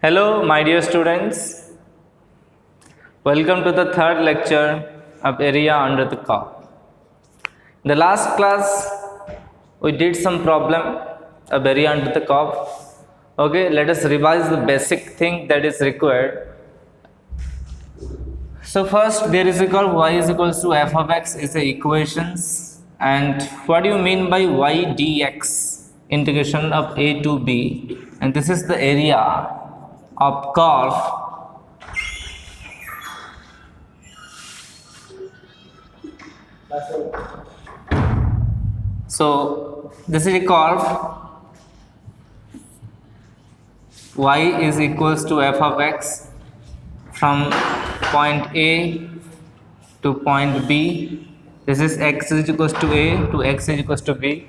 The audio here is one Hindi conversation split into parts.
Hello, my dear students. Welcome to the third lecture of area under the curve. In the last class, we did some problem of area under the curve. Okay, let us revise the basic thing that is required. So first, there is a curve y is equals to f of x is the equations. And what do you mean by y dx? Integration of a to b. And this is the area of curve so this is a curve y is equals to f of x from point A to point B. This is x is equals to A to x is equals to B,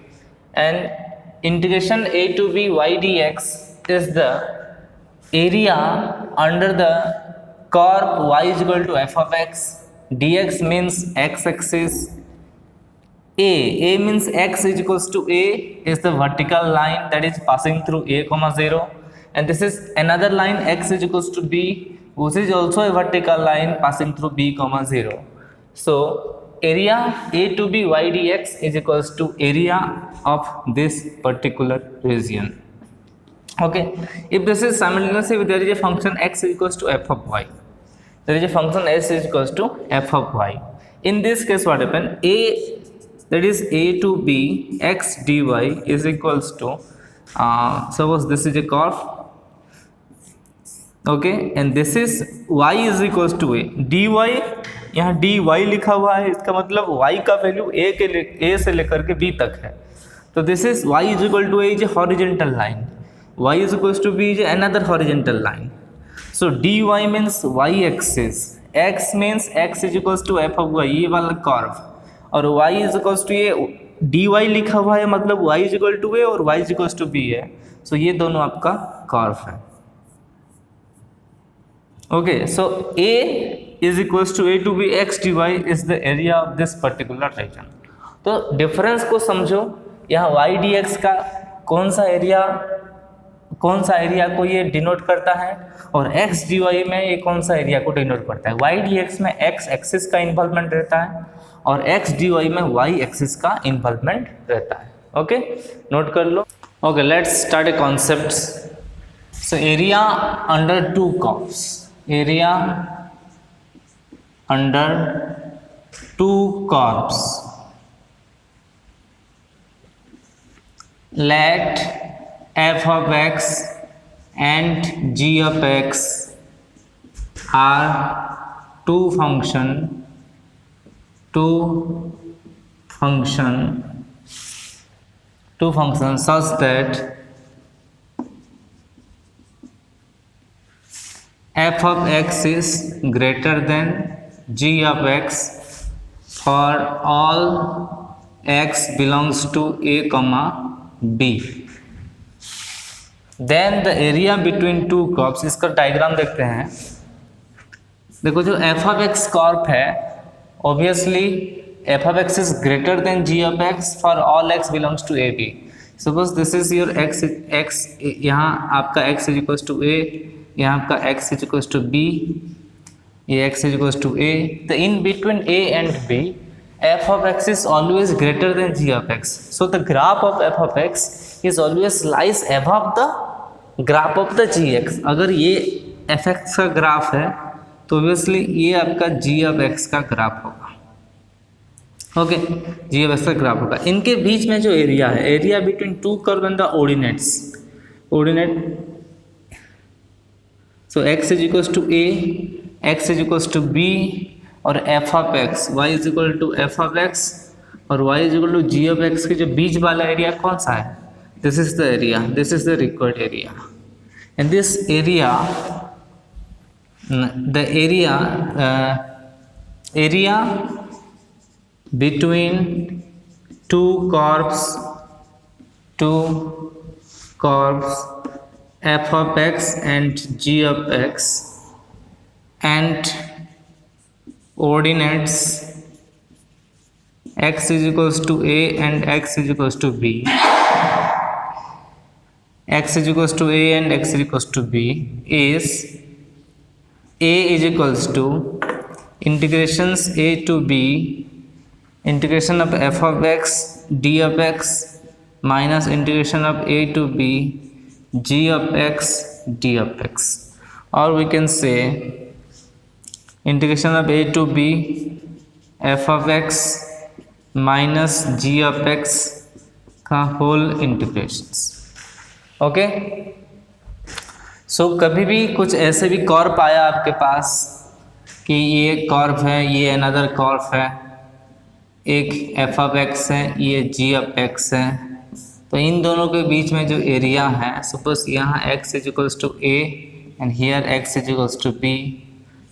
and integration a to b y dx is the area under the curve y is equal to f of x. Dx means x axis. A means x is equals to A is the vertical line that is passing through a comma 0, and this is another line x is equals to b, which is also a vertical line passing through b comma 0. So area a to b y dx is equals to area of this particular region. Okay, if this is simultaneously, if there is a function x is equals to f of y, there is a function s is equals to f of y. In this case, what happen? A, that is a to b x dy is equals to suppose this is a curve. Okay, and this is y is equals to a dy. यहाँ dy लिखा हुआ है, इसका मतलब y का वैल्यू a से लेकर के b तक है. तो this is y is equal to a is a horizontal line, y is equals to b is another horizontal line. So dy means y axis, x means x is equals to f of y, ये वाला कर्व, और y is equals to a dy लिखा हुआ है, मतलब y is equal to a और y is equals to b है. So ये दोनों आपका कर्व है. Okay, so a is equals to a to b x dy is the area of this particular region. तो डिफरेंस को समझो, यहाँ y dx का कौन सा एरिया को ये डिनोट करता है, और x dy में ये कौन सा एरिया को डिनोट करता है. y dx में x एक्सिस का इन्वॉल्वमेंट रहता है और x dy में y एक्सिस का इन्वॉल्वमेंट रहता है. ओके, नोट कर लो. Okay, let's start a concepts. So area under two curves, area under two curves. Let f of x and g of x are two function such that f of x is greater than g of x for all x belongs to a comma b. Then the area between two curves, इसका डायग्राम देखते हैं. देखो, जो f of x कर्व है, obviously f of x is greater than g of x for all x belongs to a b. Suppose this is your x, यहाँ आपका x is equals to a, यहाँ आपका x is equals to b, ये x is equals to a. The in between a and b, f of x is always greater than g of x. So the graph of f of x is always lies above the graph of the gx. अगर ये f x का ग्राफ है तो obviously ये आपका g of x का ग्राफ होगा. ओके, g of x का ग्राफ होगा. इनके बीच में जो एरिया है, area between two curve and the ordinate. So x is equals to a, x is equals to b, और f of x, y is equal to f of x और y is equal to g of x के जो बीच वाला एरिया कौन सा है? This is the area, this is the required area. And this area, the area between to curves f of x and g of x and ordinates x is equals to a and x is equals to b x is equals to a and x is equals to b is a is equals to integrations a to b integration of f of x d of x minus integration of a to b g of x d of x, or we can say integration of a to b f of x minus g of x का होल इंटीग्रेशंस। ओके, सो कभी भी कुछ ऐसे भी कर्व आया आपके पास कि ये कर्व है, ये अनदर कर्व है, एक एफ ऑफ एक्स है, ये जी ऑफ एक्स है, तो इन दोनों के बीच में जो एरिया है, सपोज यहाँ x is equals to a and here x is equals to b,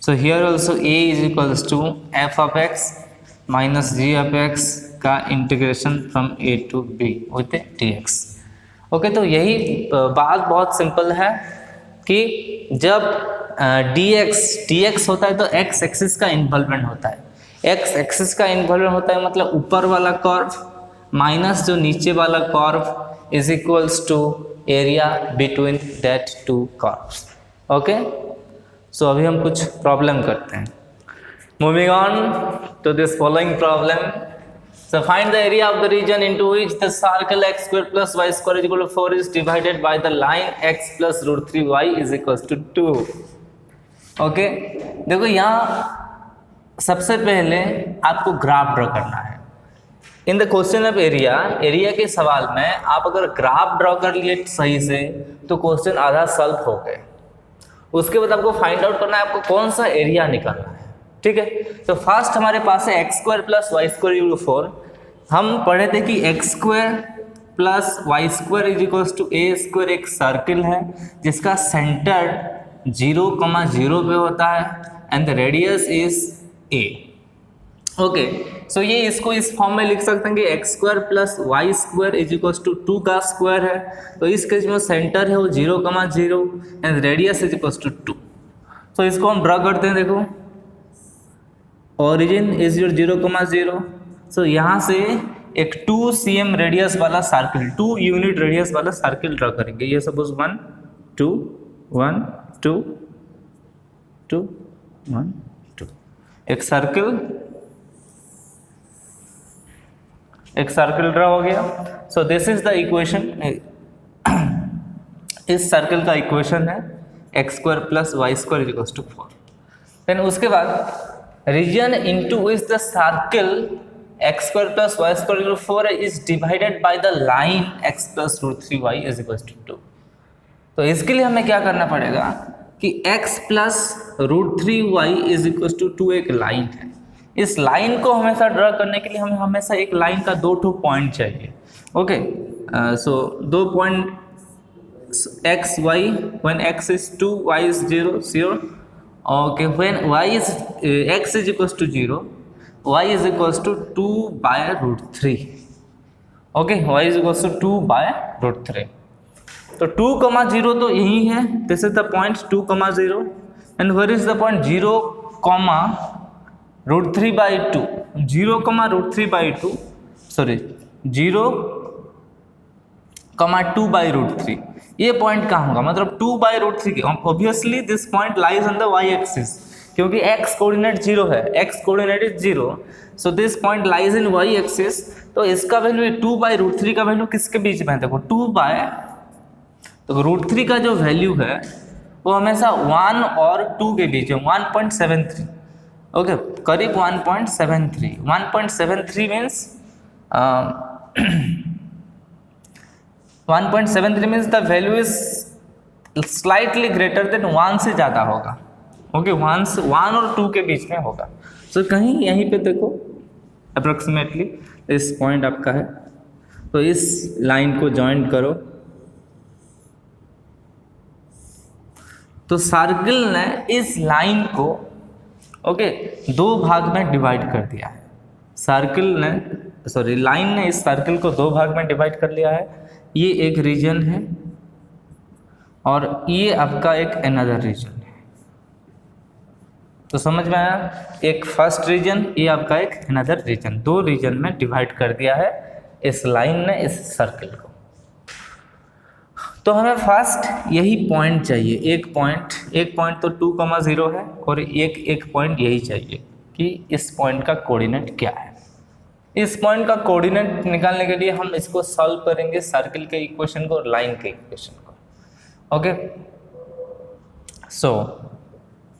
so here also a is equals to F of x minus ji of x का integration from a to b with dx। Okay, तो यही बात बहुत सिंपल है कि जब dx होता है तो x एक्सिस का इन्वॉल्वमेंट होता है, x एक्सिस का इन्वॉल्वमेंट होता है मतलब ऊपर वाला कर्व माइनस जो नीचे वाला curve is equals to area between that two curves. Okay, so अभी हम कुछ प्रॉब्लम करते हैं। Moving on to this following problem, so find the area of the region into which the circle x square plus y square is equal to 4 is divided by the line x plus root 3y is equals to 2। Okay, देखो यहाँ सबसे पहले आपको ग्राफ ड्रॉ करना है। In the question of area के सवाल में आप अगर ग्राफ ड्रॉ कर लिए सही से तो क्वेश्चन आधा सॉल्व हो गए। उसके बाद आपको फाइंड आउट करना है आपको कौन सा एरिया निकालना है। ठीक है, तो फर्स्ट हमारे पास है x square plus Y square equal to 4। हम पढ़े थे कि x square plus Y square is equals to a square एक सर्किल है जिसका सेंटर 0,0 पे होता है and the radius is a. Okay, so ये इसको इस फॉर्म में लिख सकते हैं कि x square plus Y square is equals to 2 का स्क्वायर है, तो इस केस में सेंटर है वो 0,0 and radius is equals to 2। तो इसको हम ड्रॉ करते हैं। देखो, ओरिजिन इज योर 0,0, सो यहाँ से एक 2 cm रेडियस वाला सर्किल, 2 यूनिट रेडियस वाला सर्किल ड्रॉ करेंगे। ये सपोज 1 2 1 2 2 1 2 एक सर्किल ड्रॉ हो गया। So this is the equation, इस सर्किल का इक्वेशन है x square plus Y square equals to 4। Then उसके बाद region into is the circle X square plus Y square equal to 4 is divided by the line X plus root 3y is equals to 2। तो इसके लिए हमें क्या करना पड़ेगा कि x plus root 3y is equals to 2 एक लाइन है। इस लाइन को हमेशा ड्रॉ करने के लिए हमें हमेशा एक लाइन का 2 पॉइंट चाहिए। Okay, so 2 point x y when x is 2 y is 0 0। okay, when y is x is equals to 0 y is equals to 2 by root 3। okay, y is equals to 2 by root 3। तो 2,0 तो यही है, this is the point 2,0 and where is the point 0, root 3 by 2, 0, root 3 by 2, sorry 0, 2 by root 3। ये पॉइंट कहाँ होगा, मतलब 2 by root 3। Obviously this point lies on the Y axis, क्योंकि x कोऑर्डिनेट 0 है, x coordinate is 0, so this point lies in Y axis. तो इसका वैल्यू 2 बाई रूट 3 का वैल्यू किसके बीच में है, देखो 2 बाय, तो रूट 3 का जो वैल्यू है वो हमेशा 1 और 2 के बीच है, 1.73। ओके, करीब 1.73। 1.73 means 1.73 means the value is slightly greater than 1 से ज़्यादा होगा। ओके, 1 और 2 के बीच में होगा। सो कहीं यहीं पे देखो अप्रोक्सीमेटली इस पॉइंट आपका है, तो इस लाइन को ज्वाइन करो। तो सर्किल ने इस लाइन को ओके 2 भाग में डिवाइड कर दिया है। लाइन ने इस सर्किल को 2 भाग में डिवाइड कर लिया है। ये एक रीजन है और ये आपका एक अनदर रीजन है। तो समझ में आया, एक फर्स्ट रीजन, ये आपका एक अनदर रीजन, 2 रीजन में डिवाइड कर दिया है इस लाइन ने इस सर्किल को। तो हमें फर्स्ट यही पॉइंट चाहिए, एक पॉइंट तो 2,0 है और एक पॉइंट यही चाहिए कि इस पॉइंट का कोऑर्डिनेट क्या है। इस पॉइंट का कोऑर्डिनेट निकालने के लिए हम इसको सॉल्व करेंगे सर्किल के इक्वेशन को और लाइन के इक्वेशन को। Okay, so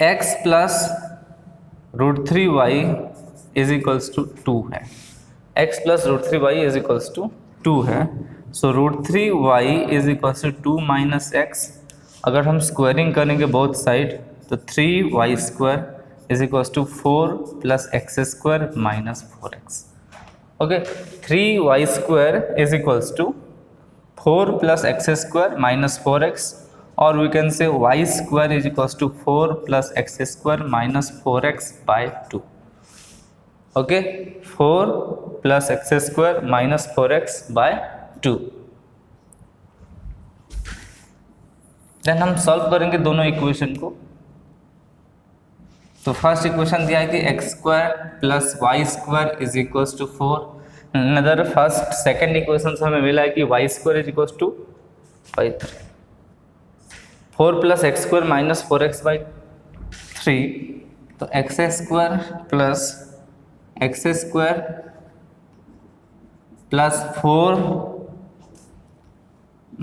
x plus √3y is equals to 2 है, x plus √3y is equals to 2 है। So √3y is equals to 2 minus x, अगर हम स्क्वायरिंग करेंगे बोथ साइड तो 3y² is equals to 4 plus x² minus 4x। Okay, 3y² is equals to 4 plus x² minus 4x, और we can say y² is equals to 4 plus x² minus 4x by 2। Okay, 4 plus x² minus 4x by 2। Then हम सॉल्व करेंगे दोनों इक्वेशन को। तो फर्स्ट इक्वेशन दिया है कि x² plus y² is equals to 4। नदर फर्स्ट सेकेंड इक्वेशन से हमें मिला है कि y² is equals to 3, 4 plus x² minus 4x by 3, तो x² plus x² plus 4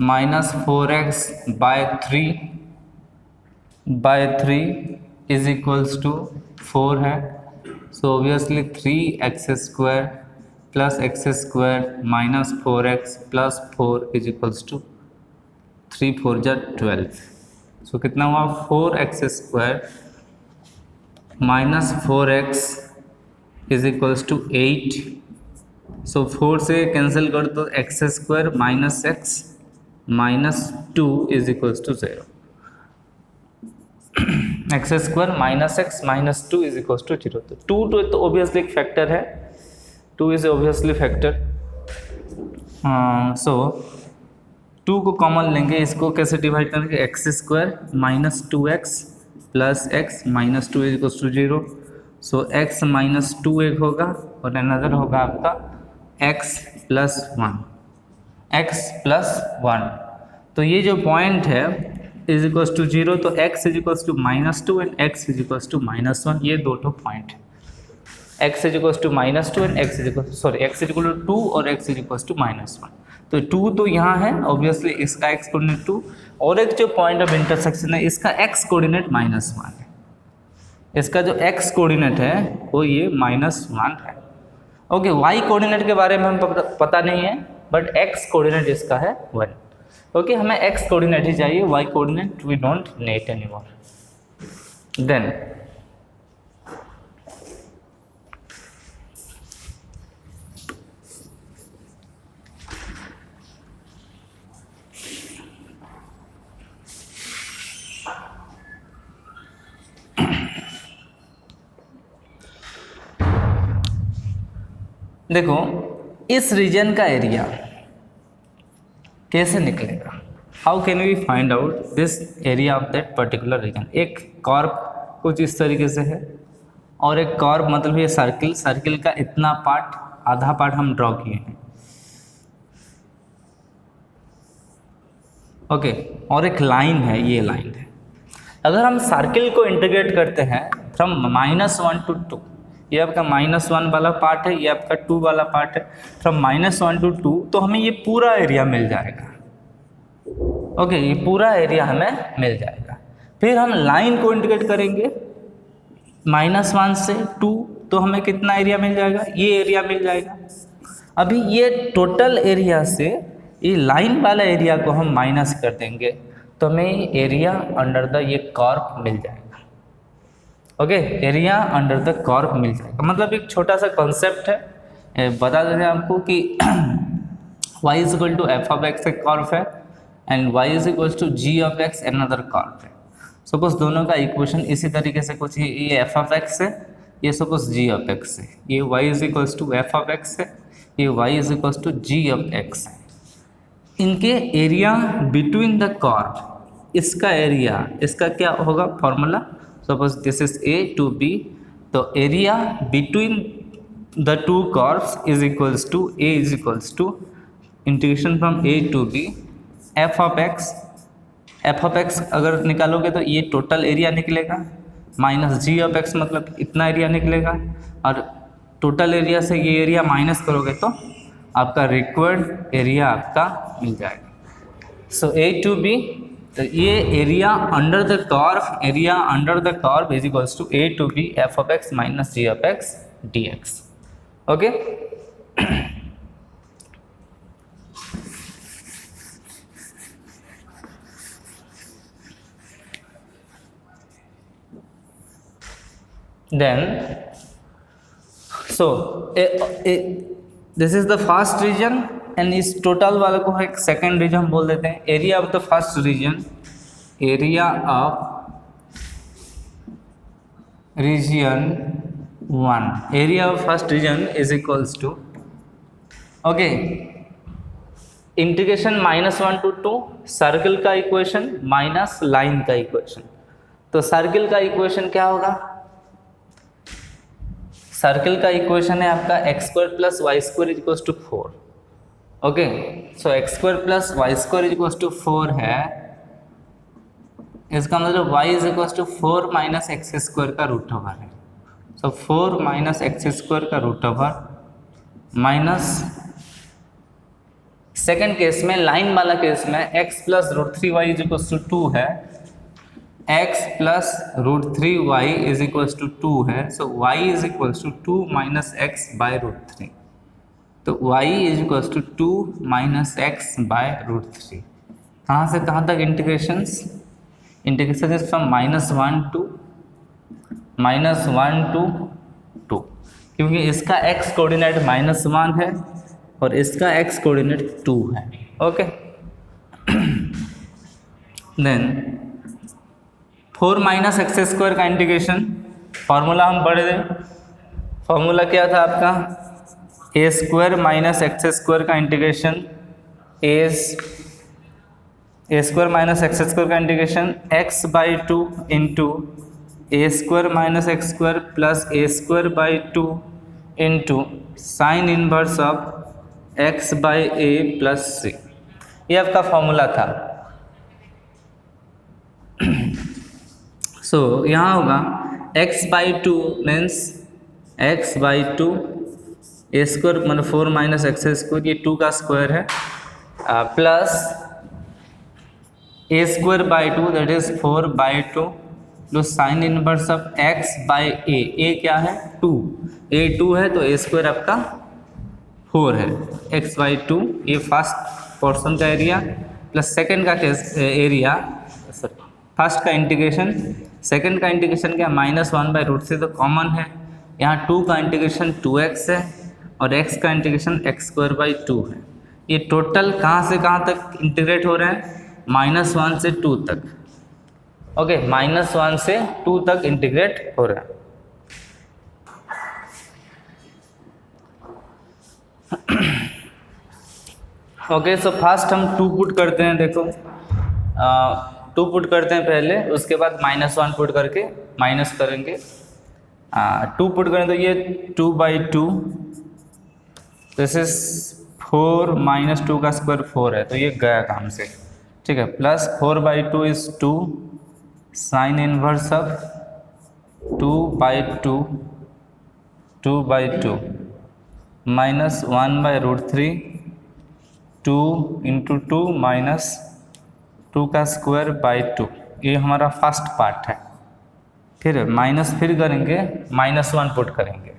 minus 4x by 3 is equals to 4 है। So obviously 3x² plus x² minus 4x plus 4 is equals to 3 4 जा 12। सो कितना हुआ 4x² minus 4x is equals to 8। So 4 से कैंसिल कर दो, x² minus x minus 2 is equals to 0। x² minus x minus 2 is equals to 0। तो 2 तो ऑब्वियसली एक फैक्टर है, 2 इज ऑब्वियसली फैक्टर। सो 2 को कॉमन लेंगे, इसको कैसे डिवाइड करेंगे, x² minus 2x plus x minus 2 is equals to 0। So x minus 2 एक होगा और अनदर होगा आपका x प्लस 1। तो ये जो पॉइंट है इज इक्वल्स टू 0, तो x is equals to -2 and x is equals to -1, ये दो पॉइंट है। x is equals to -2 and x is equal to 2 और x इज इक्वल्स टू -1। तो 2 तो यहाँ है ऑब्वियसली, इसका x कोऑर्डिनेट 2, और एक जो पॉइंट ऑफ इंटरसेक्शन है इसका x कोऑर्डिनेट -1 है। इसका जो x कोऑर्डिनेट है वो ये -1 है। ओके, y कोऑर्डिनेट के बारे में हम पता नहीं है, बट x कोऑर्डिनेट इसका है 1। ओके, हमें x कोऑर्डिनेट ही चाहिए, y coordinate we don't need anymore. Then देखो इस रीजन का एरिया कैसे निकलेगा, how can we find out this area of that particular region. एक कर्व कुछ इस तरीके से है और एक कर्व मतलब ये सर्किल का इतना पार्ट, आधा पार्ट हम ड्रॉ किए हैं। ओके, और एक लाइन है, ये लाइन है। अगर हम सर्किल को इंटीग्रेट करते हैं फ्रॉम -1 to 2, ये आपका -1 वाला पार्ट है, ये आपका 2 वाला पार्ट है, फ्रॉम -1 to 2, तो हमें ये पूरा एरिया मिल जाएगा। ओके, ये पूरा एरिया हमें मिल जाएगा। फिर हम लाइन को इंटीग्रेट करेंगे -1 से 2, तो हमें कितना एरिया मिल जाएगा, ये एरिया मिल जाएगा। अभी ये टोटल एरिया से ये लाइन वाला एरिया को हम माइनस कर देंगे तो हमें एरिया अंडर द ये कर्व मिल जाएगा। Okay, area under the curve मिल जाएगा। मतलब एक छोटा सा कॉन्सेप्ट है, बता देते हैं आपको कि y is equal to f of x एक कर्व है and y is equal to g of x another curve है। सपोज दोनों का इक्वेशन इसी तरीके से कुछ, ये f ऑफ x है, ये सपोज g ऑफ x है, ये y is equal to f of x है, ये y is equal to g of x है। इनके एरिया बिटवीन द कर्व, इसका एरिया, इसका क्या होगा formula, suppose this is a to b, तो area between the two curves is equals to a is equals to integration from a to b f of x अगर निकालोगे तो ये टोटल एरिया निकलेगा, माइनस जी ऑफ एक्स मतलब इतना एरिया निकलेगा, और टोटल एरिया से ये एरिया माइनस करोगे तो आपका रिक्वायर्ड एरिया आपका मिल जाएगा। सो ए टू बी, तो ये area under the curve is equals to a to b f of x minus ji of x d x. Okay, then so this is the first region and इस टोटल वाले को एक सेकेंड रीजन बोल देते हैं। Area of the first region, area of region 1, area of first region is equals to, okay, integration -1 to 2 circle का इक्वेशन माइनस लाइन का इक्वेशन। तो सर्कल का इक्वेशन क्या होगा? सर्कल का इक्वेशन है आपका x square plus Y square equals to 4। Okay, so x square plus Y square equals to 4 है, इसका मतलब y is equals to 4 minus x square का रूट ओवर है। सो 4 माइनस एक्स स्क्वायर का root over minus, second case में लाइन वाला केस में x plus root 3y is equals to 2 है, x plus root 3y is equals to 2 है। So y is equals to 2 minus x by root 3। तो y is equals to 2 minus x by root 3। कहाँ से कहाँ तक integrations? Integration is from -1 to -2, क्योंकि इसका x कोऑर्डिनेट -1 है और इसका x कोऑर्डिनेट 2 है। Okay, then 4 minus x square का इंटीग्रेशन, फार्मूला हम पढ़े थे, फार्मूला क्या था आपका? A square minus x square का integration, a square minus x square का integration x by 2 into a square minus x square plus a square by 2 into sine inverse of x by a plus c. ये आपका फॉर्मूला था। सो यहाँ होगा x by 2 means x by 2 A square मतलब 4 माइनस एक्स स्क्वायर, ये 2 का स्क्वायर है, plus a square by 2 that is 4 by 2 जो sine inverse of x by a क्या है? 2, a 2 है तो ए स्क्वायर आपका 4 है, x बाई 2 ये फर्स्ट पोर्शन का एरिया प्लस सेकेंड का एरिया, फर्स्ट का इंटीग्रेशन, सेकंड का इंटीग्रेशन क्या? -1 बाई रूट 3 तो कॉमन है, यहाँ 2 का इंटीग्रेशन 2x है और x का इंटीग्रेशन x स्क्वायर बाई 2 है। ये टोटल कहाँ से कहाँ तक इंटीग्रेट हो रहे हैं? -1 से 2 तक। ओके, -1 से 2 तक इंटीग्रेट हो रहा है। ओके, सो फर्स्ट हम 2 पुट करते हैं। देखो 2 पुट करते हैं पहले, उसके बाद -1 पुट करके माइनस करेंगे। 2 पुट करें तो ये 2 बाई 2, दिस इज 4 माइनस 2 का स्क्वायर 4 है तो ये गया काम से, ठीक है, plus 4 by 2 is 2 sine inverse of 2 by 2 by 2 minus 1 by root 3 2 into 2 minus 2 का स्क्वायर बाई 2, ये हमारा फर्स्ट पार्ट है। फिर माइनस फिर करेंगे, -1 पुट करेंगे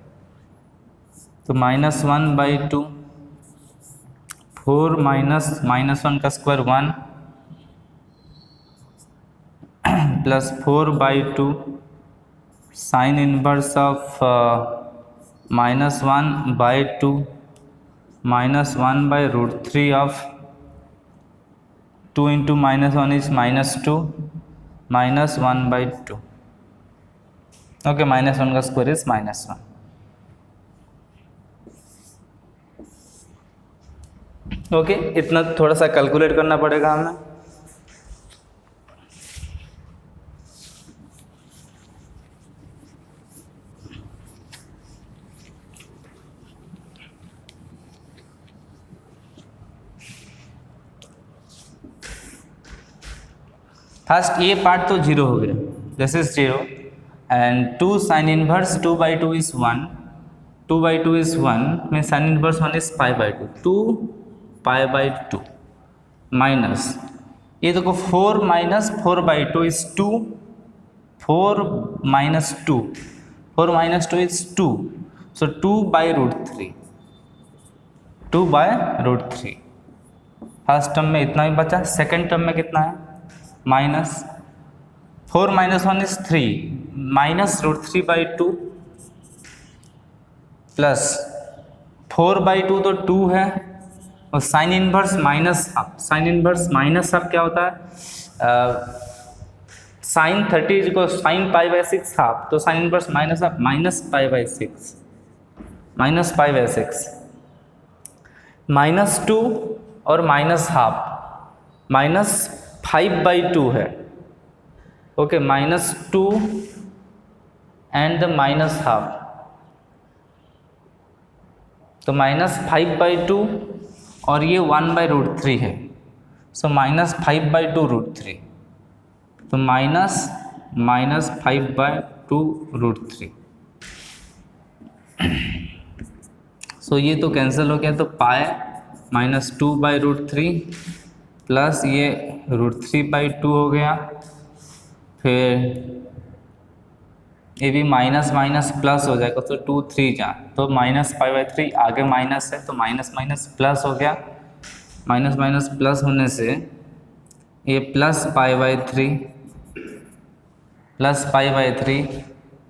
तो -1 बाई 2 4 माइनस -1 का square 1 plus 4 by 2 sine inverse of -1 by 2 -1 by root 3 of 2 into -1 is -2 -1 by 2। Okay, -1 का स्क्वायर इज -1। ओके, इतना थोड़ा सा कैलकुलेट करना पड़ेगा हमें। फर्स्ट ये पार्ट तो जीरो हो गया, this is zero, and 2 sine inverse 2/2 is 1, 2/2 is 1 में साइन इनवर्स 1 इज π/2, 2π/2 माइनस ये देखो 4 minus 4/2 is 2, 4 minus 2, 4 minus 2 is 2, so 2/√3, 2/√3। First term में इतना ही बचा, सेकेंड टर्म में कितना है माइनस 4 माइनस 1 इज 3, -√3/2 प्लस 4/2 तो 2 है, और sine inverse minus half, sine inverse minus half क्या होता है, साइन 30 को साइन π/6 हाफ, तो साइन इनवर्स माइनस हाफ -π/6, -π/6 -2 और माइनस हाफ -5/2 है, ओके, -2 एंड माइनस हाफ, तो -5/2 और ये 1/√3 है, सो -5/2√3, तो -5/2√3, सो ये तो कैंसिल हो गया, तो पाए -2/√3 प्लस ये √3/2 हो गया, फिर ये भी माइनस माइनस प्लस हो जाएगा, तो 2 3 जा, तो -π/3 आगे माइनस है, तो माइनस माइनस प्लस हो गया, माइनस माइनस प्लस होने से ये +π/3, +π/3,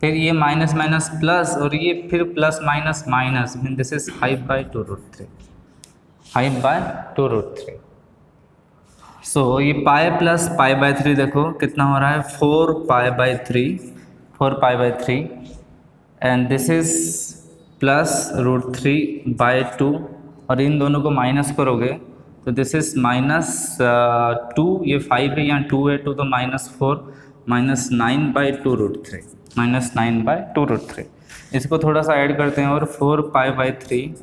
फिर ये माइनस माइनस प्लस, और ये फिर plus minus minus, mean this is 5/2√3, 5/2√3। सो ये पाई प्लस π/3 देखो कितना हो रहा है, 4π/3, एंड दिस इज +√3/2, और इन दोनों को माइनस करोगे तो दिस इज -2, ये 5 है, यहाँ 2 है, 2 तो -4, -9/2√3, -9/2√3। इसको थोड़ा सा ऐड करते हैं, और 4π/3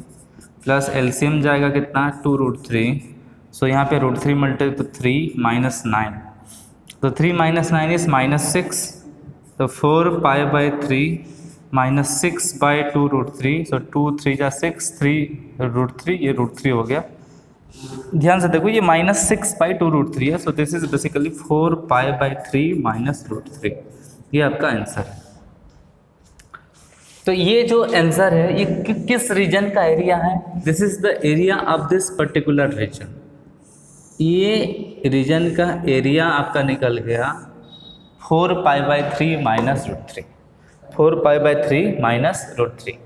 प्लस एलसीएम जाएगा कितना 2√3, सो यहाँ पे √3 मल्टीप्लाई तो 3 -9, तो 3 - 9 इज -6, तो 4π/3 -6/2√3, सो 2 3 जा 6, 3√3, ये √3 हो गया। ध्यान से देखो ये -6/2√3 है, सो दिस इज बेसिकली 4π/3 -√3, ये आपका आंसर है। तो ये जो आंसर है ये किस रीजन का एरिया है, this is the area of this particular region, ये रीजन का एरिया आपका निकल गया 4π/3 -√3, 4π/3 -√3।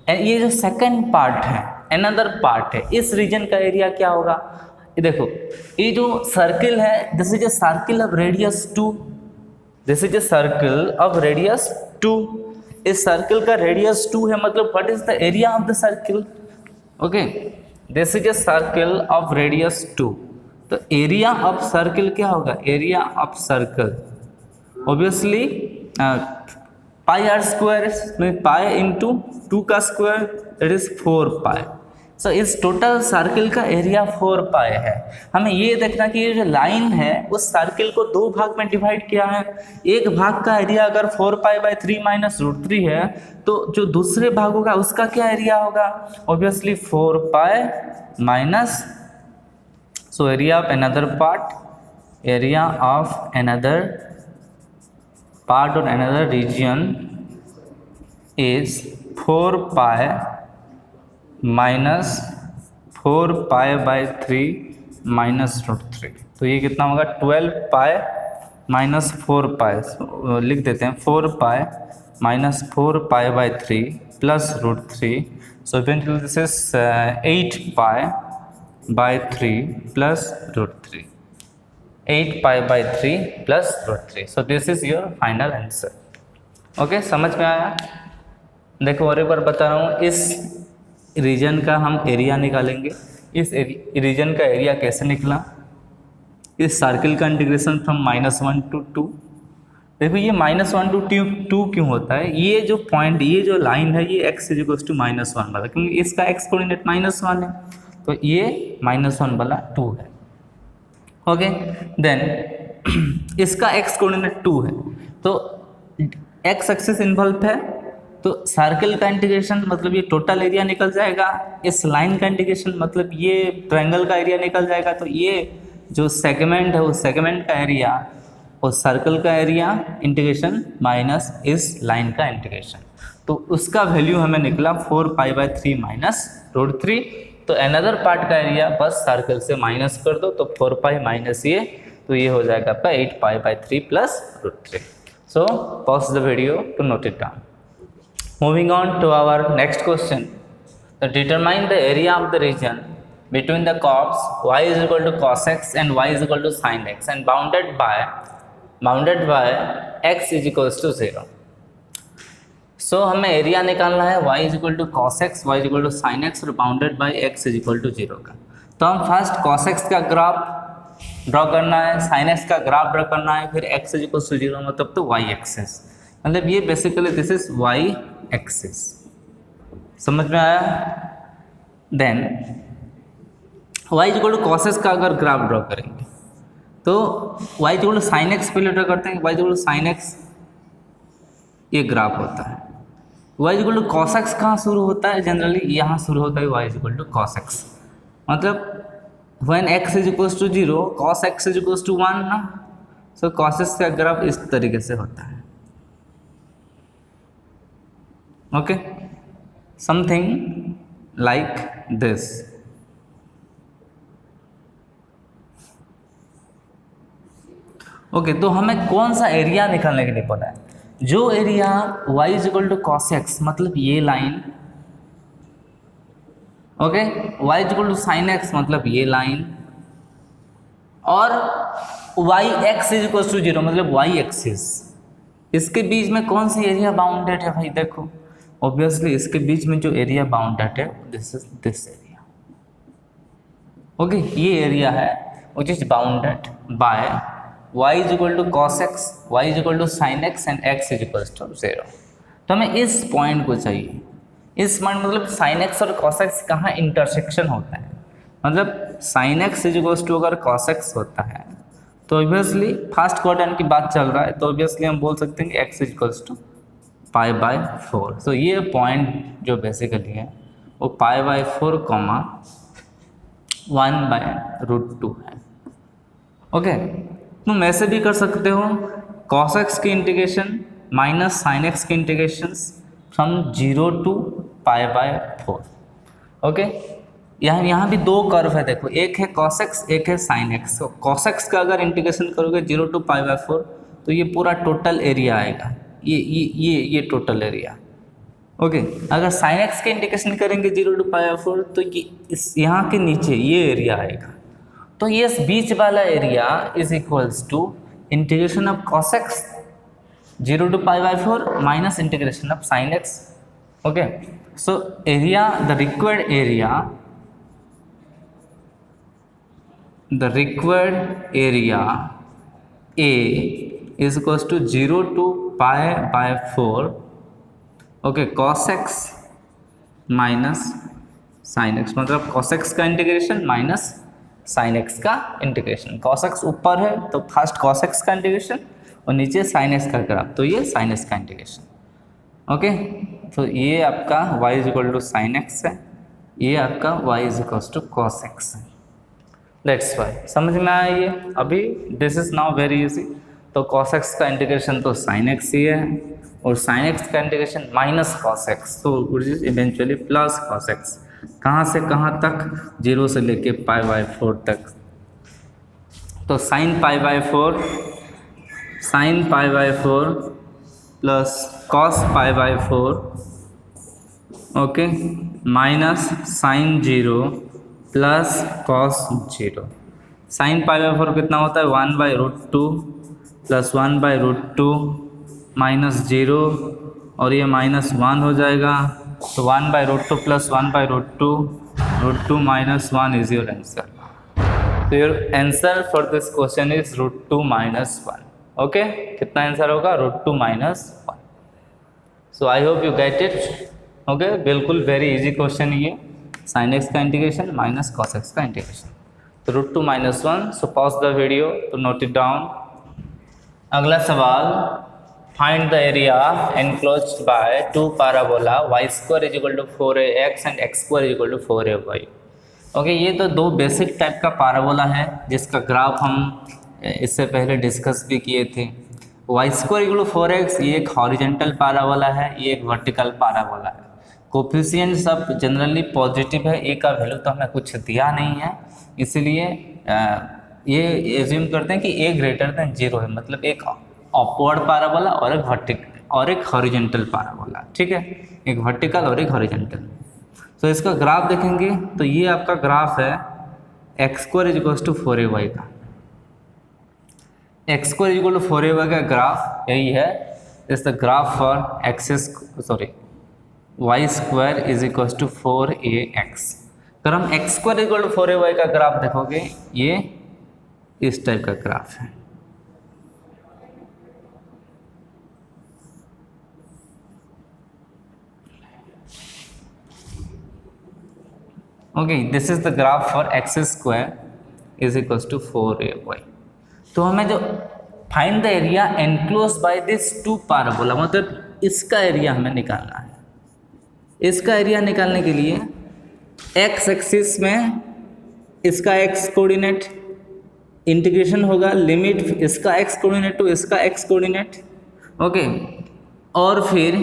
ये जो सेकंड पार्ट है, अनदर पार्ट है, इस रीजन का एरिया क्या होगा, ये देखो ये जो सर्किल है, this is a circle of radius 2, this is a circle of radius 2, इस सर्किल का रेडियस 2 है, मतलब what is the area of the circle, okay, this is a circle of radius 2, तो एरिया ऑफ सर्किल क्या होगा, area of circle obviously πr², pi into 2 का स्क्वायर, इट इज 4π, सो इस टोटल सर्किल का एरिया 4π है। हमें ये देखना कि ये जो लाइन है उस सर्किल को 2 भाग में डिवाइड किया है, एक भाग का एरिया अगर 4π/3 -√3 है, तो जो दूसरे भाग होगा उसका क्या एरिया होगा, obviously 4π minus, so area of another part, area of another part और अनदर रीजन इज 4π -4π/3 -√3, तो ये कितना होगा 12π -4π, लिख देते हैं 4π -4π/3 +√3, so eventually this is 8π/3 +√3, 8π/3 +√3, so this is your final answer. Okay, समझ में आया? देखो और एक बार बता रहा हूँ, इस रीजन का हम एरिया निकालेंगे। इस रीजन का एरिया कैसे निकला, इस सर्किल का इंटीग्रेशन फ्रॉम -1 to 2। देखो ये -1 to 2 क्यों होता है, ये जो पॉइंट, ये जो लाइन है, ये x = -1 वाला, क्योंकि इसका x कोऑर्डिनेट -1 है, तो ये -1 वाला 2 है। ओके, देन इसका x कोऑर्डिनेट 2 है, तो x एक्सिस इन्वॉल्व है, तो सर्कल का इंटीग्रेशन मतलब ये टोटल एरिया निकल जाएगा, इस लाइन का इंटीग्रेशन मतलब ये ट्रायंगल का एरिया निकल जाएगा, तो ये जो सेगमेंट है उस सेगमेंट का एरिया और सर्कल का एरिया इंटीग्रेशन माइनस इस लाइन का इंटीग्रेशन, तो उसका वैल्यू हमें निकला 4π/3 माइनस √3। तो अनदर पार्ट का एरिया बस सर्कल से माइनस कर दो, तो 4π माइनस ये, तो ये हो जाएगा आपका 8π/3 plus √3। So pause the video to note it down. Moving on to our next question. To determine the area of the region between the curves y is equal to cos x and y is equal to sin x and bounded by x is equals to 0. So हमें एरिया निकालना है y is equal to cos x, y is equal to sin x और bounded by x is equal to 0 का। तो हम फर्स्ट cos x का ग्राफ ड्रॉ करना है, sin x का ग्राफ ड्रॉ करना है, फिर x is equal to 0 मतलब तो y एक्सिस, मतलब ये basically this is y axis. समझ में आया? Then y equal to cos x का अगर ग्राफ ड्रॉ करेंगे तो y equal to sin x पहले ड्रॉ करते हैं, y equal to sin x ये ग्राफ होता है। y equal to cos x कहाँ शुरू होता है? जनरली यहाँ शुरू होता है y equal to cos x, मतलब when x is equal to 0 cos x is equal to 1 ना, सो cos x का ग्राफ इस तरीके से होता है। Okay, something like this. Okay, तो हमें कौन सा एरिया निकालने के लिए बोला है? जो area y is equal to cos x मतलब ये line, okay, y is equal to sin x मतलब ये लाइन, और y x is equal to 0 मतलब y एक्सिस, इसके बीच में कौन सी एरिया बाउंडेड है भाई? देखो ऑब्वियसली इसके बीच में जो एरिया बाउंडेड है this is this area. Okay, ये एरिया है which is bounded by y is equal to cos x, y is equal to sin x and x is equal to 0। तो हमें इस पॉइंट को चाहिए, इस पॉइंट मतलब sin x और cos x कहाँ इंटरसेक्शन होता है, मतलब sin x is equal to अगर cos x होता है तो ऑब्वियसली फर्स्ट क्वाड्रेंट की बात चल रहा है, तो ऑब्वियसली हम बोल सकते हैं कि x इज इक्वल टू π/4। सो ये पॉइंट जो बेसिकली है वो π/4 कॉमा 1/√2 है। ओके, तुम ऐसे भी कर सकते हो cos x की इंटीग्रेशन माइनस sin x की इंटीग्रेशन फ्रॉम 0 टू π/4। ओके, यहाँ भी दो कर्व है, देखो एक है cos x एक है sin x। तो cos x का अगर इंटीग्रेशन करोगे 0 टू π/4 तो ये पूरा टोटल एरिया आएगा, ये टोटल एरिया। ओके, अगर sin x के इंटीग्रेशन करेंगे 0 टू π/4 तो ये इस यहाँ के नीचे ये एरिया आएगा, तो ये बीच वाला area is equals to integration of cos x 0 to π/4 minus integration of sin x। Okay, so area the required area A is equals to 0 to π/4 okay cos x minus sin x, मतलब cos x का इंटीग्रेशन माइनस sin x का इंटीग्रेशन। cos x ऊपर है तो फर्स्ट cos x का इंटीग्रेशन और नीचे sin x का ग्राफ, तो ये sin x का इंटीग्रेशन। ओके, तो ये आपका y is equal to sin x है, ये आपका y is equal to cos x है। दैट्स वाई, समझ में आया ये? अभी this is now very easy. तो cos x का इंटीग्रेशन तो sin x ही है और sin x का इंटीग्रेशन माइनस cos x, तो which is eventually plus cos x। कहाँ से कहाँ तक? 0 से लेके π/4 तक। तो sin π/4 plus cos π/4 okay minus sin 0 plus cos 0। sin π/4 कितना होता है? 1/√2 प्लस 1/√2 माइनस 0 और ये माइनस 1 हो जाएगा, तो 1/√2 plus 1/√2 √2 minus 1 is your answer. तो your answer for this question is √2 minus 1। Okay, कितना आंसर होगा? √2 minus 1। So I hope you get it. Okay, बिल्कुल वेरी इजी क्वेश्चन ये, sin x का इंटीग्रेशन माइनस cos x का इंटीग्रेशन, तो √2 minus 1। So pause the video to note it down. अगला सवाल, find the area enclosed by to parabola y square is equal to 4ax and x square is equal to 4ay। Okay, ये तो दो बेसिक टाइप का पैराबोला है जिसका ग्राफ हम इससे पहले डिस्कस भी किए थे। y square equal to 4x ये एक हॉरिजेंटल पैराबोला है, ये एक वर्टिकल पैराबोला है। कोफिशिएंट सब जनरली पॉजिटिव है, ए का वैल्यू तो हमें कुछ दिया नहीं है, इसलिए ये एज्यूम करते हैं कि ए ग्रेटर देन 0 है, मतलब एक अपवर्ड पैराबोला और एक वर्टिकल और एक हॉरिजेंटल पैराबोला। ठीक है, एक वर्टिकल और एक हॉरिजेंटल। तो इसका ग्राफ देखेंगे तो ये आपका ग्राफ है x square is equal to 4ay का। X square is equal to 4ay का ग्राफ यही है। Is the graph for y square is equal to 4ax। अगर हम x square equal to 4ay का ग्राफ देखोगे, ये इस टाइप का ग्राफ है। Okay, this is the graph for x square is equal to 4ay। तो हमें जो find the area enclose by this two parabola, मतलब इसका एरिया हमें निकालना है। इसका एरिया निकालने के लिए एक्स एक्सिस में इसका एक्स कोऑर्डिनेट इंटीग्रेशन होगा, लिमिट इसका एक्स कोऑर्डिनेट टू इसका एक्स कोऑर्डिनेट। ओके, और फिर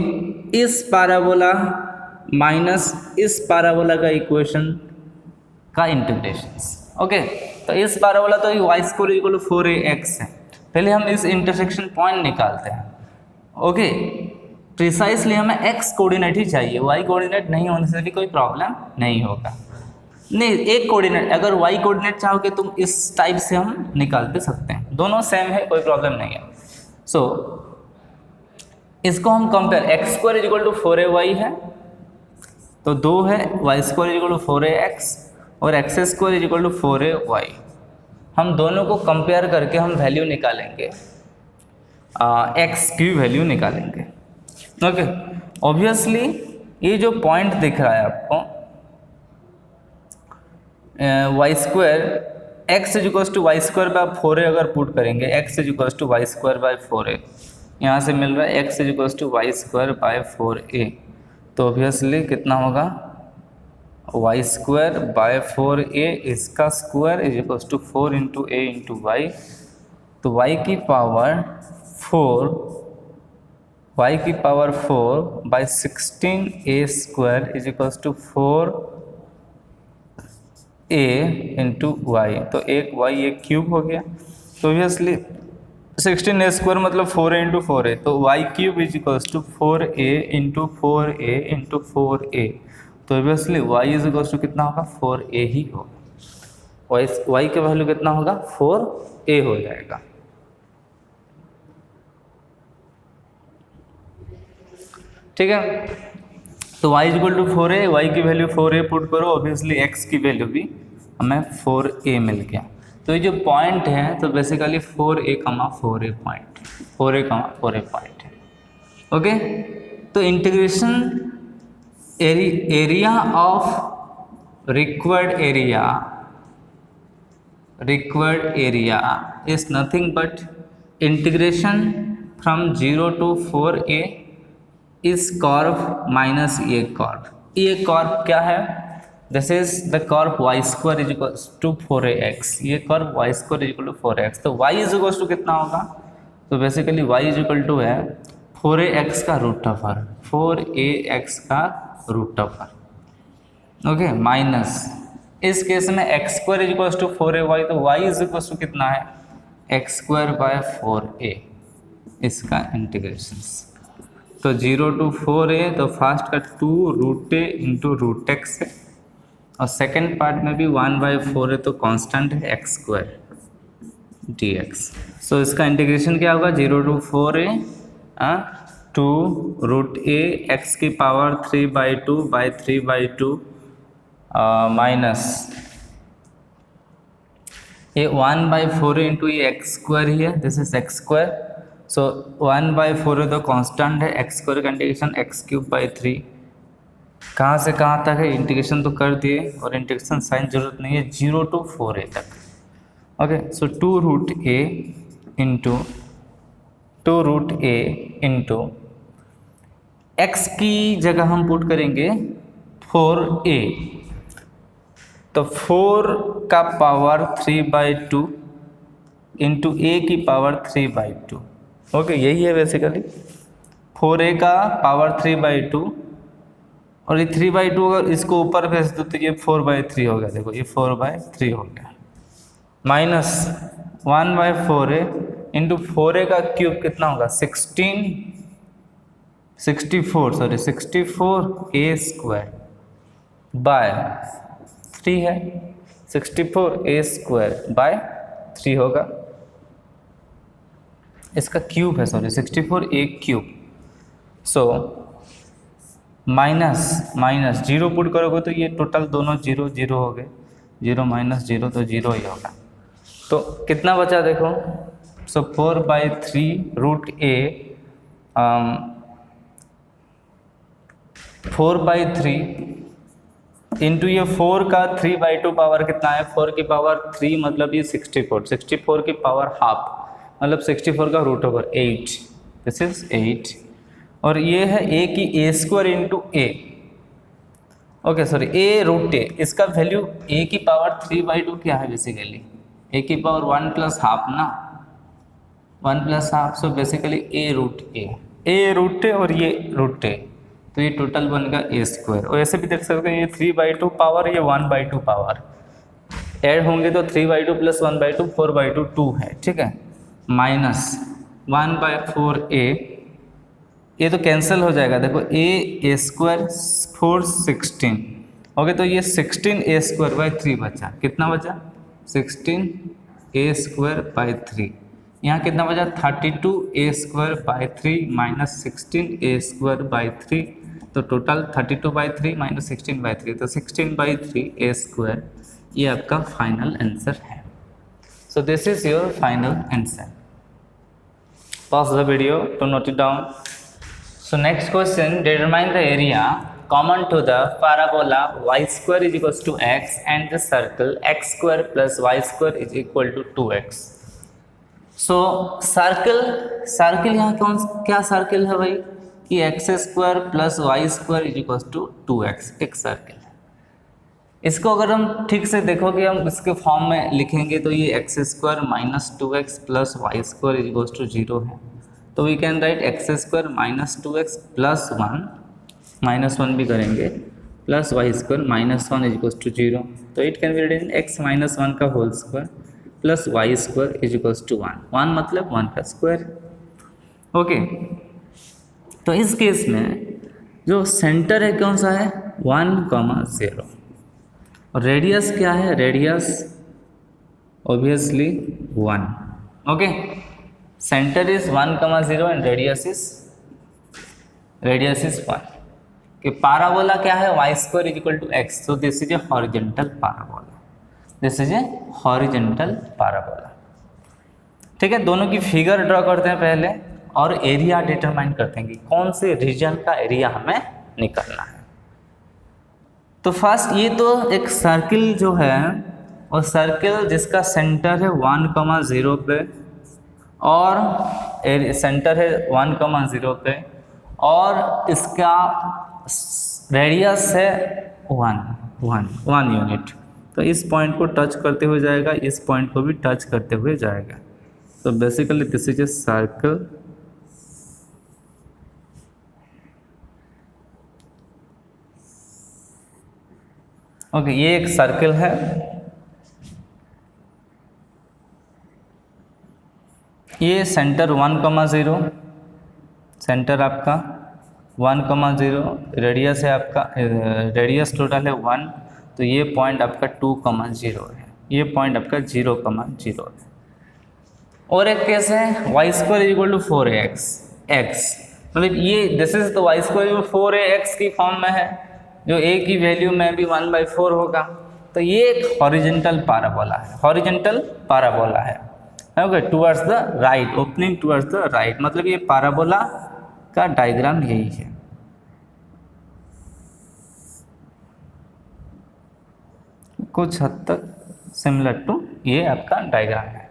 इस पैराबोला माइनस इस पैराबोला का इक्वेशन का इंटीग्रेशन। ओके, तो इस पैराबोला तो y square equal to 4ax है। पहले हम इस इंटरसेक्शन पॉइंट निकालते हैं। ओके, प्रिसाइसली हमें एक्स कोऑर्डिनेट ही चाहिए, वाई कोऑर्डिनेट नहीं होने से भी कोई प्रॉब्लम नहीं होगा। नहीं, एक कोऑर्डिनेट, अगर वाई कोऑर्डिनेट चाहोगे तुम इस टाइप से हम निकाल भी सकते हैं, दोनों सेम है, कोई प्रॉब्लम नहीं है। सो इसको हम compare, x square equal to 4ay है तो 2 है, y square equal to 4ax और x square equal to 4ay। हम दोनों को कंपेयर करके हम वैल्यू निकालेंगे, एक्स की वैल्यू निकालेंगे। ओके, ऑब्वियसली ये जो पॉइंट दिख रहा है आपको y square x is equals to y square by 4a, अगर पुट करेंगे x is equals to y square by 4a, यहाँ से मिल रहा है x is equals to y square by 4a। तो ऑब्वियसली कितना होगा, वाई स्क्वायर बाय 4a इसका square is equals to 4 into a into y. तो वाई की power 4 by 16a square is equals to 4a into y. तो एक वाई एक क्यूब हो गया, तो ऑब्वियसली 16a स्क्वायर मतलब 4a इंटू 4a, तो y cube is equals to 4a into 4a into 4a। तो obviously y is equals to कितना होगा, 4a ही होगा। वाई का वैल्यू कितना होगा, 4a हो जाएगा। ठीक है, तो y equal to 4a, y की वैल्यू 4a पुट करो, ऑब्वियसली x की वैल्यू भी हमें 4a मिल गया। तो ये जो पॉइंट है तो बेसिकली 4a, 4a पॉइंट है। ओके, तो integration area of required area is nothing but integration from 0 to 4a इस कर्व माइनस ये कर्व। ये कर्व क्या है, this is the curve y square is equal to 4ax। ये curve y square is equal to 4ax। तो y इज इक्वल टू कितना होगा, तो basically y is equal to है 4ax का रूट ओवर, 4ax का रूट ओवर। ओके, माइनस इस केस में x square is equal to 4ay, तो y इज इक्वल टू कितना है, एक्स स्क्वायर बाय 4a इसका इंटीग्रेशन। तो 0 टू 4a, तो फर्स्ट का 2 root a into root x है, और सेकेंड पार्ट में भी 1/4 है, तो कांस्टेंट है एक्स स्क्वायर dx। सो इसका इंटीग्रेशन क्या होगा, 0 to 4a 2 root a x की पावर 3/2 बाई 3/2 माइनस ये 1/4 इंटू ये एक्स स्क्वायर ही है, this is x square. So 1/4 है तो कांस्टेंट है, एक्स स्क्वायर का इंटीग्रेशन एक्स क्यूब बाई 3। कहाँ से कहाँ तक है, इंटीग्रेशन तो कर दिए और इंटीग्रेशन साइन जरूरत नहीं है, 0 टू 4a तक। Okay, so 2 root a into 2√a into x की जगह हम पुट करेंगे 4a, तो 4 का पावर 3/2 इंटू a की पावर 3/2। ओके, यही है बेसिकली 4a का पावर 3/2, और ये 3/2 अगर इसको ऊपर भेज दो तो ये 4/3 हो गया। देखो ये 4/3 हो गया, माइनस 1/4a इंटू 4a का क्यूब कितना होगा 64a स्क्वायर बाय 3 है, 64a स्क्वायर बाय 3 होगा, इसका क्यूब है, sorry 64a cube. So minus zero put करोगे तो ये टोटल दोनों जीरो जीरो हो गए, 0 माइनस 0 तो 0 ही होगा। तो कितना बचा देखो, सो 4/3√a 4/3 इंटू ये 4 का 3/2 पावर कितना है, 4 की पावर 3 मतलब ये 64 की पावर हाफ मतलब 64 का √8, दिस इज 8, और ये है a की a square into a, okay sorry a√a, इसका वैल्यू a की पावर 3/2 क्या है बेसिकली, a की पावर 1 प्लस हाफ ना, 1 plus half, so basically a√a और ये √a, तो ये टोटल बनेगा a स्क्वायर। और ऐसे भी देख सकते हैं ये 3/2 पावर, ये 1/2 पावर ऐड होंगे तो 3/2 प्लस 1/2 4/2 2 है, ठीक है, माइनस 1/4a, ये तो कैंसिल हो जाएगा, देखो a स्क्वायर 4 16, ओके, तो ये 16a स्क्वायर बाई 3 बचा, कितना बचा 16a स्क्वायर बाई 3, यहाँ कितना बचा 32a square by 3 minus 16a square by 3, तो टोटल 32/3 माइनस 16/3, तो 16/3a स्क्वायर, ये आपका फाइनल आंसर है। So this is your final answer. Pause the video to note it down. So next question, determine the area common to the parabola y square is equals to x and the circle x square plus y square is equal to 2x. So circle यहाँ क्या सर्कल है भाई, कि x square plus Y square is equal to 2x, एक सर्कल है। इसको अगर हम ठीक से देखोगे, हम इसके फॉर्म में लिखेंगे तो ये x square minus 2x plus Y square is equal to 0 है, तो we can write x square minus 2x plus 1 minus 1 भी करेंगे plus Y square minus 1 is equal to 0, तो it can be written x minus 1 का whole square plus Y square is equal to 1 मतलब 1 का स्क्वायर। ओके, तो इस केस में जो सेंटर है कौन सा है 1,0, और रेडियस क्या है, radius obviously 1, okay, centre is 1,0 and radius is 1। कि पाराबोला क्या है y square is equal to x, so this is a horizontal parabola, this is a horizontal parabola. ठीक है, दोनों की फिगर ड्रॉ करते हैं पहले और एरिया डिटरमाइन करते हैं कि कौन से रीजन का एरिया हमें निकालना है। तो फर्स्ट ये तो एक सर्किल जो है, और सर्किल जिसका सेंटर है 1,0 पे और सेंटर है 1,0 पे और इसका रेडियस है 1 यूनिट, तो इस पॉइंट को टच करते हुए जाएगा, इस पॉइंट को भी टच करते हुए जाएगा, तो basically this is a circle. Okay, ये एक सर्कल है, ये सेंटर 1,0, सेंटर आपका 1,0, रेडियस है आपका, रेडियस टोटल है 1, तो ये पॉइंट आपका 2,0 है, ये पॉइंट आपका 0,0 है। और एक केस है y square is equal to 4ax, मतलब ये दिस इज तो वाई स्क्वायर 4ax की फॉर्म में है, जो a की वैल्यू में भी 1/4 होगा, तो ये एक हॉरिजेंटल पाराबोला है, हॉरिजेंटल पाराबोला है, okay, towards the right, opening towards the right, मतलब ये पाराबोला का डायग्राम यही है। कुछ हद तक सिमिलर टू ये आपका डायग्राम है,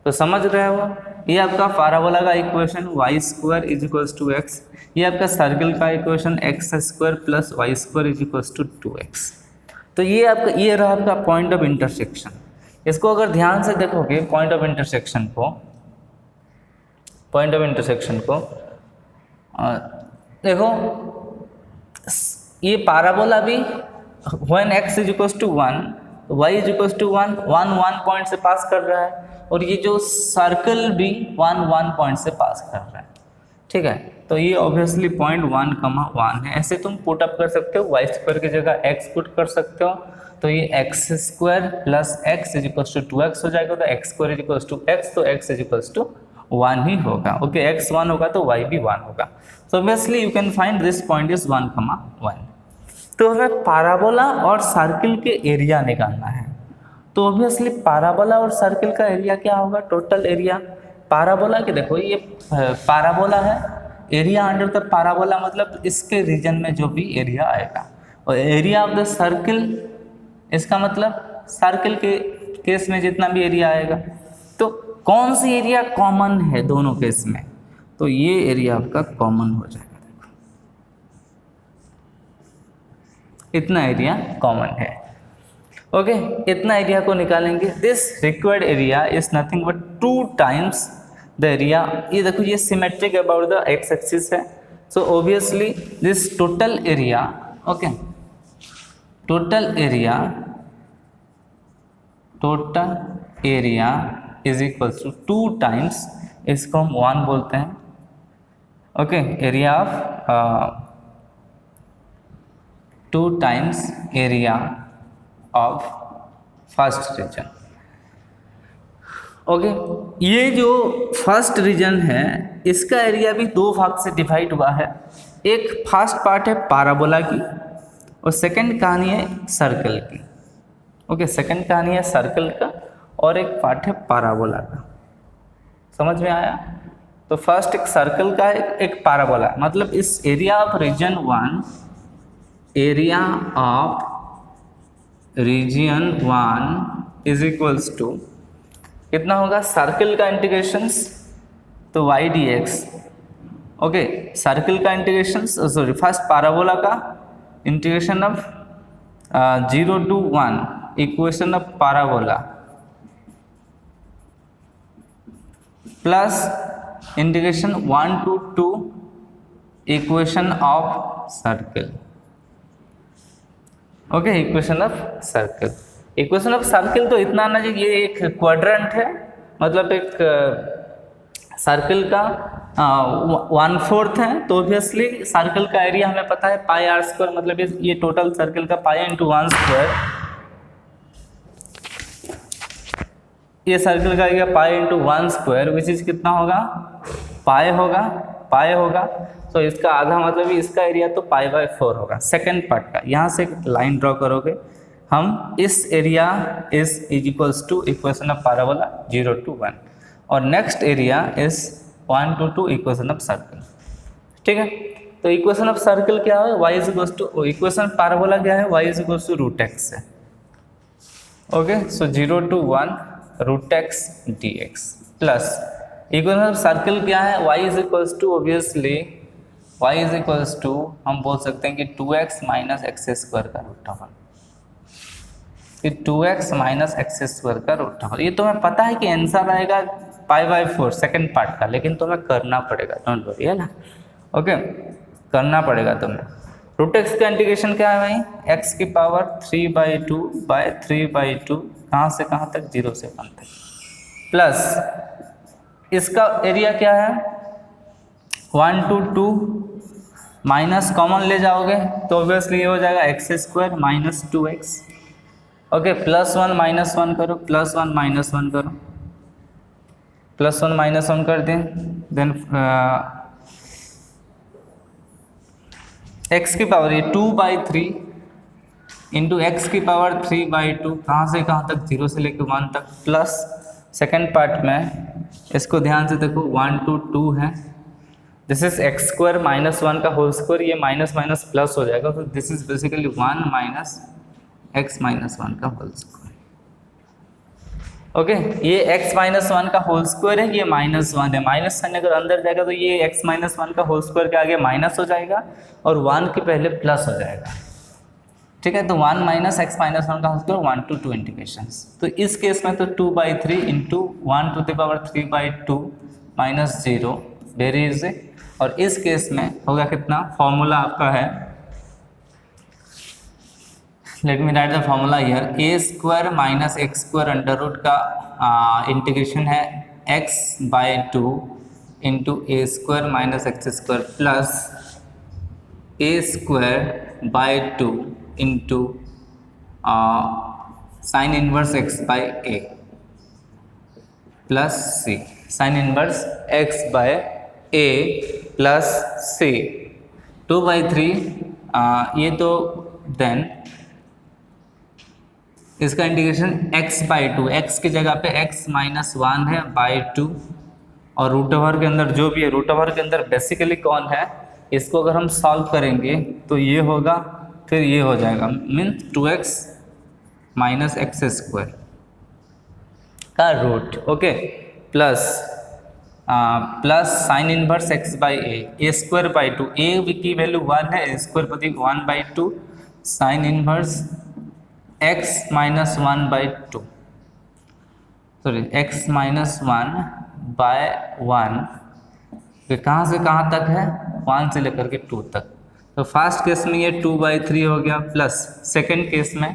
तो समझ रहे हो ये आपका पैराबोला का equation y square is equals to x, ये आपका सर्कल का equation x square plus Y square is equals to 2x। तो ये आपका ये रहा आपका पॉइंट ऑफ इंटरसेक्शन। इसको अगर ध्यान से देखोगे पॉइंट ऑफ इंटरसेक्शन को देखो, ये पैराबोला भी when x is equals to 1 y is equals to 1 1 point से पास कर रहा है, और ये जो सर्कल भी 1 पॉइंट से पास कर रहा है, ठीक है। तो ये ऑब्वियसली पॉइंट 1, 1 है। ऐसे तुम पुट अप कर सकते हो, वाई स्क्वायर की जगह x पुट कर सकते हो, तो ये x square plus x is equals to 2x हो जाएगा, तो x square is equals to x, तो x इज इक्वल्स टू 1 ही होगा। ओके, x 1 होगा तो y भी 1 होगा। So obviously you can find this point is 1, 1। तो हमें पैराबोला और सर्किल के एरिया निकालना है। तो ऑब्वियसली पैराबोला और सर्किल का एरिया क्या होगा, टोटल एरिया। पैराबोला के देखो, ये पैराबोला है, एरिया अंडर द पैराबोला मतलब इसके रीजन में जो भी एरिया आएगा, और एरिया ऑफ द सर्किल, इसका मतलब सर्किल के केस में जितना भी एरिया आएगा। तो कौन सी एरिया कॉमन है दोनों केस में, तो ये एरिया आपका कॉमन हो जाएगा। इतना एरिया कॉमन है। ओके, इतना एरिया को निकालेंगे। This required area is nothing but 2 times the area. ये देखो, ये symmetric about the x axis है, so obviously this total area, okay, total area is equals to 2 times, इसको हम 1 बोलते हैं। Okay, area of 2 times area of first region. Okay, ये जो फर्स्ट रीजन है इसका एरिया भी 2 भाग से डिवाइड हुआ है। एक फर्स्ट पार्ट है पैराबोला की, और सेकंड कहानी है सर्कल की। ओके, सेकंड कहानी है सर्कल का, और एक पार्ट है पैराबोला का। समझ में आया? तो फर्स्ट एक सर्कल का है, एक पैराबोला, मतलब इस area of region 1, area of region 1 is equals to कितना होगा, सर्कल का इंटीग्रेशंस तो y dx। ओके, सर्कल का इंटीग्रेशन, सॉरी फर्स्ट पैराबोला का integration of 0 to 1 equation of parabola plus integration 1 to 2 equation of circle. Okay, equation of circle. Equation of circle तो इतना ना जी, ये एक क्वाड्रेंट है, मतलब एक सर्कल का 1/4 है, तो ऑब्वियसली सर्कल का एरिया हमें पता है पाई आर स्क्वायर, मतलब ये टोटल सर्कल का पाई इंटू 1 स्क्वायर, ये सर्कल का area pi into 1 square, which is कितना होगा, पाई होगा। तो इसका आधा मतलब इसका एरिया तो पाई/4 होगा। सेकेंड पार्ट का यहाँ से लाइन ड्रॉ करोगे हम, इस area is equals to equation of parabola 0 to 1, और next area is 1 to 2 equation of circle. ठीक है, तो इक्वेशन ऑफ सर्कल क्या है, y is equals to, equation parabola क्या है, y is equals to √x है। Okay, so 0 to 1 √x dx plus equation of circle क्या है, y is equals to, obviously y is equals to हम बोल सकते हैं कि 2x माइनस एक्स स्क्वायर का √1, फिर 2x माइनस एक्स स्क्वायर का √1। ये तुम्हें पता है कि आंसर आएगा पाई/4 सेकेंड पार्ट का, लेकिन तुम्हें करना पड़ेगा, डोंट वरी, है ना। ओके, करना पड़ेगा तुम्हें। √x का इंटीग्रेशन क्या है भाई, x की पावर 3/2 बाय 3/2, कहाँ से कहाँ तक, 0 से 1 तक, प्लस इसका एरिया क्या है 1 to 2, माइनस कॉमन ले जाओगे तो ऑब्वियसली ये हो जाएगा x square minus 2x। Okay, +1 -1 करो, +1 -1 करो, +1 -1 कर दें, देन x की पावर ये 2/3 इंटू एक्स की पावर 3/2, कहाँ से कहाँ तक, 0 से लेकर 1 तक, प्लस सेकेंड पार्ट में इसको ध्यान से देखो 1 to 2 है, दिस इज एक्स स्क्वायर -1 का होल स्क्वायर, ये माइनस माइनस प्लस हो जाएगा, तो दिस इज बेसिकली 1 - x - 1 का होल स्क्वायर। ओके ये x माइनस वन का होल स्क्वायर है, ये माइनस वन है, माइनस साइन अगर अंदर जाएगा तो ये x माइनस वन का होल स्क्वायर के आगे माइनस हो जाएगा और 1 के पहले प्लस हो जाएगा। ठीक है, तो 1 माइनस एक्स माइनस वन का होल स्क्वायर 1 to 2 इंटीग्रेशंस। तो इस केस में तो 2/3 into 1 to the power 3/2 minus 0, very easy. और इस केस में होगा कितना, फॉर्मूला आपका है, let me write the formula here, a square minus x square under root का इंटीग्रेशन है x/2 into a square minus x square plus a square by 2 into sine inverse x bye A plus C, sign inverse x bye A plus सी। 2/3 ये तो देन इसका इंटीग्रेशन x/2, x की जगह पे x माइनस वन है बाई 2 और रूट ओवर के अंदर जो भी है, रूट ओवर के अंदर बेसिकली कौन है, इसको अगर हम सॉल्व करेंगे तो ये होगा, फिर ये हो जाएगा, means 2x minus x square का root, okay, plus sine inverse x by a square by 2, a की वैल्यू 1 है, ए स्क्वायर पर 1/2 sine inverse x minus 1/2, sorry x minus 1/1, कहाँ से कहाँ तक है, 1 से लेकर के 2 तक। तो फर्स्ट केस में ये 2/3 हो गया, प्लस सेकंड केस में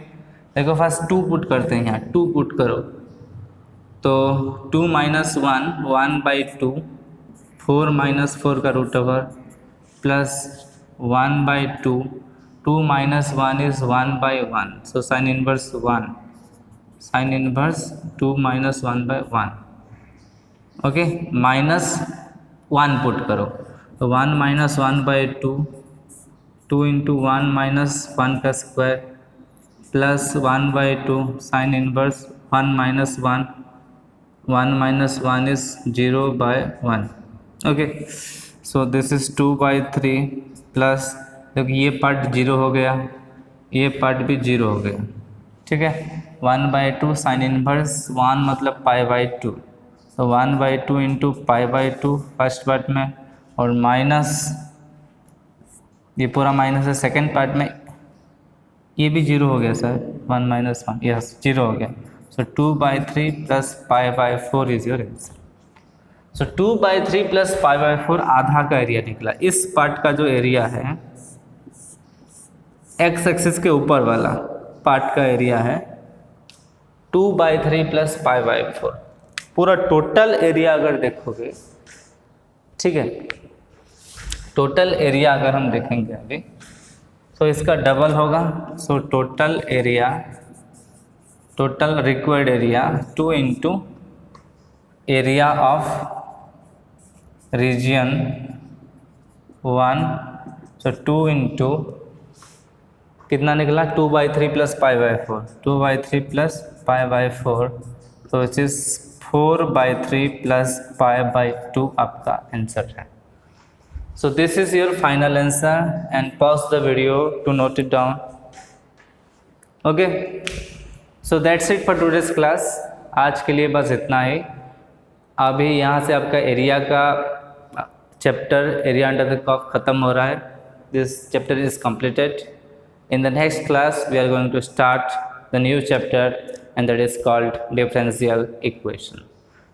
देखो फर्स्ट 2 पुट करते हैं, यहाँ 2 पुट करो तो 2 माइनस 1/2, 4 माइनस 4 का root over plus 1/2, 2 minus 1 is 1/1, so sin inverse 1, sin inverse 2 minus 1/1, okay, minus 1 put करो तो 1 माइनस 1/2, 2 इंटू 1 माइनस 1 का square plus 1/2 sine inverse 1 minus 1, 1 minus 1 is 0/1, okay, so this is 2/3 plus, क्योंकि ये पार्ट 0 हो गया, ये पार्ट भी 0 हो गया, ठीक है, 1/2 साइन इनवर्स 1 मतलब π/2, तो 1/2 इंटू π/2 फर्स्ट पार्ट में, और माइनस ये पूरा माइनस है सेकेंड पार्ट में, ये भी 0 हो गया सर, 1 माइनस 1, यस 0 हो गया, so 2/3 plus π/4 is your answer. So 2/3 plus π/4 आधा का एरिया निकला। इस पार्ट का जो एरिया है एक्स एक्सिस के ऊपर वाला पार्ट का एरिया है 2/3 प्लस π/4। पूरा टोटल एरिया अगर देखोगे, ठीक है, टोटल एरिया अगर हम देखेंगे अभी तो इसका डबल होगा, so total area, total required area 2 into area of region 1, so 2 into कितना निकला, 2/3 प्लस π/4, 2/3 प्लस π/4, तो इट इज 4/3 प्लस π/2 आपका आंसर है। So this is your final answer and pause the video to note it down, okay. So that's it for today's class, आज के लिए बस इतना ही। अभी यहाँ से आपका एरिया का chapter area under the curve ख़त्म हो रहा है, this chapter is completed. In the next class, we are going to start the new chapter, and that is called differential equation.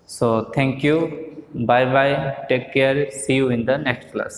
So thank you, bye bye, take care, see you in the next class.